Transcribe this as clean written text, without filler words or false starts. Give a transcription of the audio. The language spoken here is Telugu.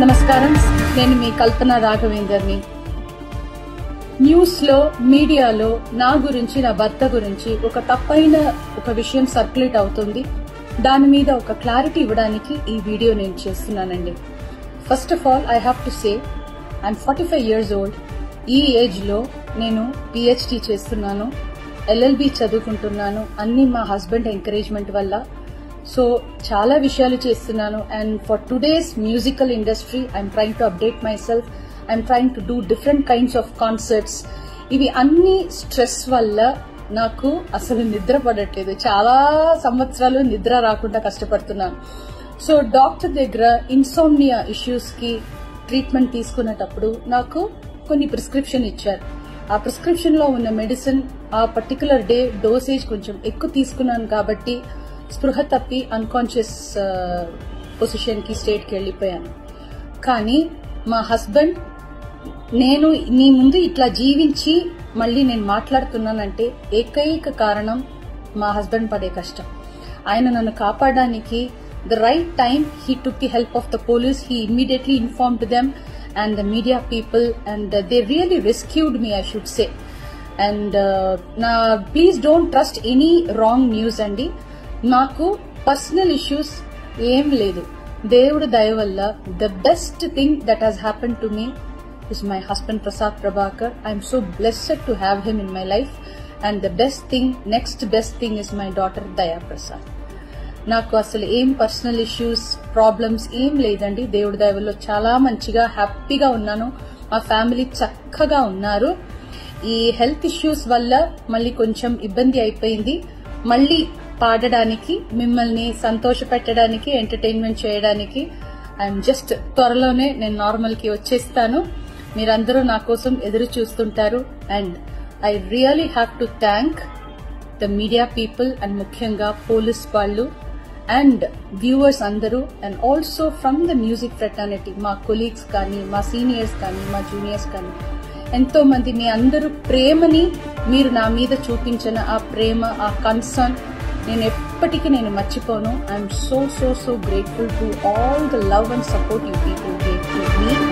నమస్కారం, నేను మీ కల్పన రాఘవేందర్ని. న్యూస్ లో, మీడియాలో నా గురించి, నా భర్త గురించి ఒక తప్పైన ఒక విషయం సర్క్యులేట్ అవుతుంది. దాని మీద ఒక క్లారిటీ ఇవ్వడానికి ఈ వీడియో నేను చేస్తున్నానండి. First of all I have to say I'm 45 years old. ఈ ఏజ్ లో నేను PhD చేస్తున్నాను, LLB చదువుకుంటున్నాను. అన్ని మా హస్బెండ్ ఎంకరేజ్మెంట్ వల్ల. సో చాలా విషయాలు చేస్తున్నాను. And for today's musical industry I'm trying to update my self. I'm trying to do different kinds of concerts. ఇవి అన్ని స్ట్రెస్ వల్ల నాకు అసలు నిద్ర పడట్లేదు. చాలా సంవత్సరాలు నిద్ర రాకుండా కష్టపడుతున్నాను. సో డాక్టర్ దగ్గర ఇన్సోమ్నియా ఇష్యూస్ కి ట్రీట్మెంట్ తీసుకునేటప్పుడు నాకు కొన్ని ప్రిస్క్రిప్షన్ ఇచ్చారు. ఆ ప్రిస్క్రిప్షన్ లో ఉన్న మెడిసిన్ ఆ పర్టికులర్ డే డోసేజ్ కొంచెం ఎక్కువ తీసుకున్నాను కాబట్టి స్పృహ తప్పి అన్కాన్షియస్ పొజిషన్ కి స్టేట్ కి వెళ్లిపోయాను. కానీ మా హస్బెండ్, నేను నీ ముందు ఇట్లా జీవించి మళ్ళీ నేను మాట్లాడుతున్నానంటే ఏకైక కారణం మా హస్బెండ్ పడే కష్టం. ఆయన నన్ను కాపాడడానికి the right time he took the help of the police. He immediately informed them and the media people, and they really rescued me, I should say. And now please don't trust any wrong news andi. నాకు పర్సనల్ ఇష్యూస్ ఏం లేదు. దేవుడి దయ వల్ల the best thing that has happened to me is my husband Prasad Prabhakar. I am so blessed to have him in my life, and the next best thing is my daughter Daya Prasad. నాకు అసలు ఏం పర్సనల్ ఇష్యూస్, ప్రాబ్లమ్స్ ఏం లేదండి. దేవుడి దయ వల్ల చాలా మంచిగా హ్యాపీగా ఉన్నాను. మా ఫ్యామిలీ చక్కగా ఉన్నారు. ఈ హెల్త్ ఇష్యూస్ వల్ల మళ్ళీ కొంచెం ఇబ్బంది అయిపోయింది. మళ్ళీ పాడడానికి, మిమ్మల్ని సంతోష పెట్టడానికి, ఎంటర్టైన్మెంట్ చేయడానికి ఐఎమ్ జస్ట్ త్వరలోనే నేను నార్మల్ కి వచ్చేస్తాను. మీరందరూ నా కోసం ఎదురు చూస్తుంటారు. And I really have to thank the media people and ముఖ్యంగా పోలీస్ వాళ్ళు అండ్ వ్యూవర్స్ అందరూ, and also from the music fraternity, మా కొలీగ్స్ కానీ, మా సీనియర్స్ కానీ, మా జూనియర్స్ కానీ, ఎంతో మంది మీ అందరూ ప్రేమని, మీరు నా మీద చూపించిన ఆ ప్రేమ, ఆ కన్సర్న్ నేను ఎప్పటికీ మర్చిపోను. I'm so grateful to all the love and support you people gave to me.